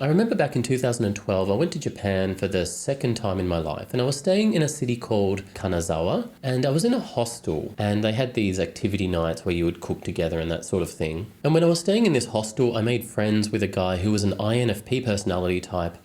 I remember back in 2012, I went to Japan for the second time in my life, and I was staying in a city called Kanazawa, and I was in a hostel, and they had these activity nights where you would cook together and that sort of thing. And when I was staying in this hostel, I made friends with a guy who was an INFP personality type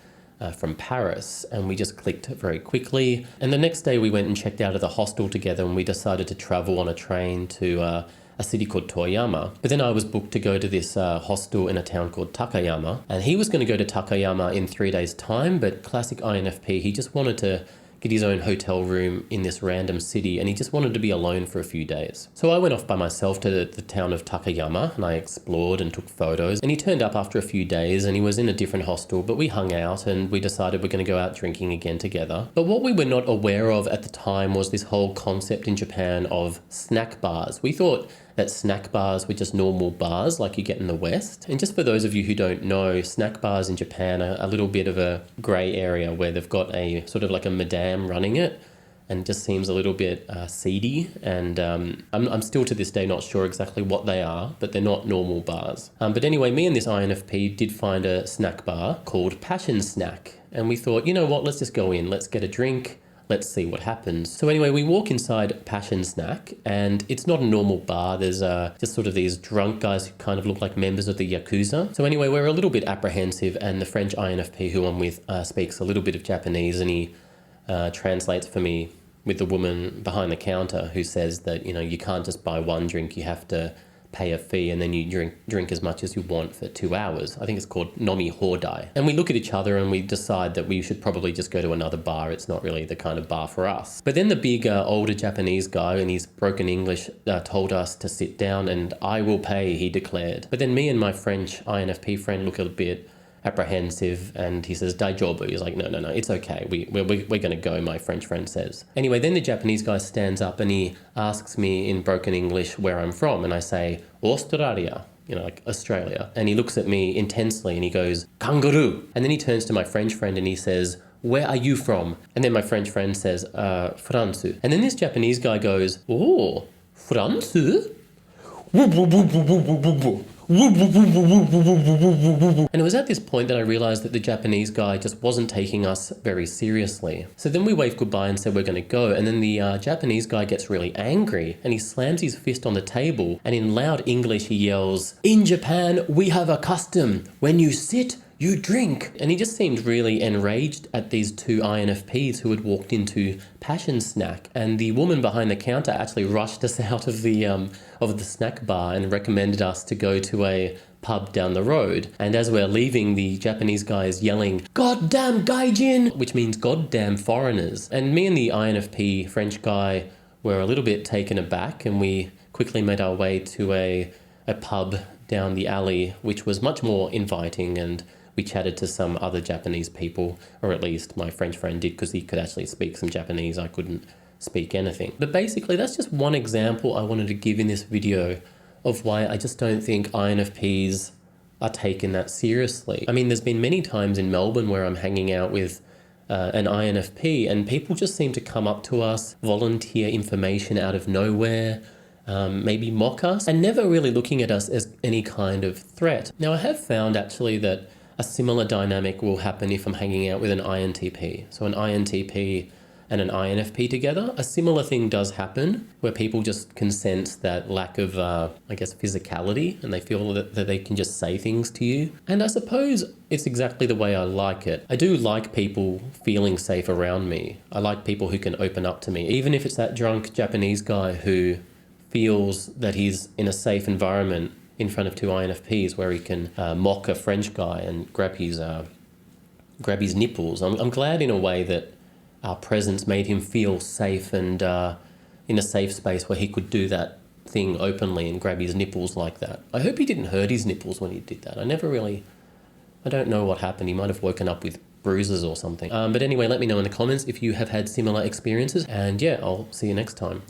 from Paris, and we just clicked very quickly. And the next day we went and checked out of the hostel together, and we decided to travel on a train to a city called Toyama. But then I was booked to go to this hostel in a town called Takayama, and he was going to go to Takayama in 3 days' time, but classic INFP, he just wanted to get his own hotel room in this random city, and he just wanted to be alone for a few days. So I went off by myself to the town of Takayama, and I explored and took photos, and he turned up after a few days, and he was in a different hostel, but we hung out and we decided we're going to go out drinking again together. But what we were not aware of at the time was this whole concept in Japan of snack bars. We thought that snack bars were just normal bars like you get in the West. And just for those of you who don't know, snack bars in Japan are a little bit of a grey area where they've got a sort of like a madame running it, and it just seems a little bit seedy. And I'm still to this day not sure exactly what they are, but they're not normal bars. But anyway, me and this INFP did find a snack bar called Passion Snack. And we thought, you know what, let's just go in, let's get a drink. Let's see what happens. So anyway, we walk inside Passion Snack, and it's not a normal bar. There's just sort of these drunk guys who kind of look like members of the Yakuza. So anyway, we're a little bit apprehensive, and the French INFP who I'm with speaks a little bit of Japanese, and he translates for me with the woman behind the counter who says that, you know, you can't just buy one drink, you have to pay a fee, and then you drink as much as you want for 2 hours. I think it's called nomi hodai. And we look at each other and we decide that we should probably just go to another bar. It's not really the kind of bar for us. But then the big older Japanese guy in his broken English told us to sit down, and I will pay, he declared. But then me and my French INFP friend look a bit apprehensive, and he says, "Daijobu." He's like, no, it's okay. We're going to go, my French friend says. Anyway, then the Japanese guy stands up and he asks me in broken English where I'm from, and I say, "Australia," you know, like Australia. And he looks at me intensely and he goes, "Kangaroo." And then he turns to my French friend and he says, "Where are you from?" And then my French friend says, "France." And then this Japanese guy goes, "Oh, France?" And it was at this point that I realized that the Japanese guy just wasn't taking us very seriously. So then we waved goodbye and said we're going to go, and then the Japanese guy gets really angry and he slams his fist on the table, and in loud English he yells, "In Japan we have a custom, when you sit you drink." And he just seemed really enraged at these two INFPs who had walked into Passion Snack. And the woman behind the counter actually rushed us out of the snack bar and recommended us to go to a pub down the road. And as we're leaving, the Japanese guy is yelling, "Goddamn gaijin," which means goddamn foreigners. And me and the INFP French guy were a little bit taken aback, and we quickly made our way to a pub down the alley, which was much more inviting, and we chatted to some other Japanese people, or at least my French friend did, because he could actually speak some Japanese. I couldn't speak anything. But basically, that's just one example I wanted to give in this video of why I just don't think INFPs are taken that seriously. I mean, there's been many times in Melbourne where I'm hanging out with an INFP, and people just seem to come up to us, volunteer information out of nowhere, maybe mock us, and never really looking at us as any kind of threat. Now, I have found actually that a similar dynamic will happen if I'm hanging out with an INTP. So an INTP and an INFP together, a similar thing does happen where people just can sense that lack of, physicality, and they feel that they can just say things to you. And I suppose it's exactly the way I like it. I do like people feeling safe around me. I like people who can open up to me, even if it's that drunk Japanese guy who feels that he's in a safe environment in front of two INFPs where he can mock a French guy and grab his nipples. I'm glad in a way that our presence made him feel safe and in a safe space where he could do that thing openly and grab his nipples like that. I hope he didn't hurt his nipples when he did that. I don't know what happened. He might have woken up with bruises or something. But anyway, let me know in the comments if you have had similar experiences, and yeah, I'll see you next time.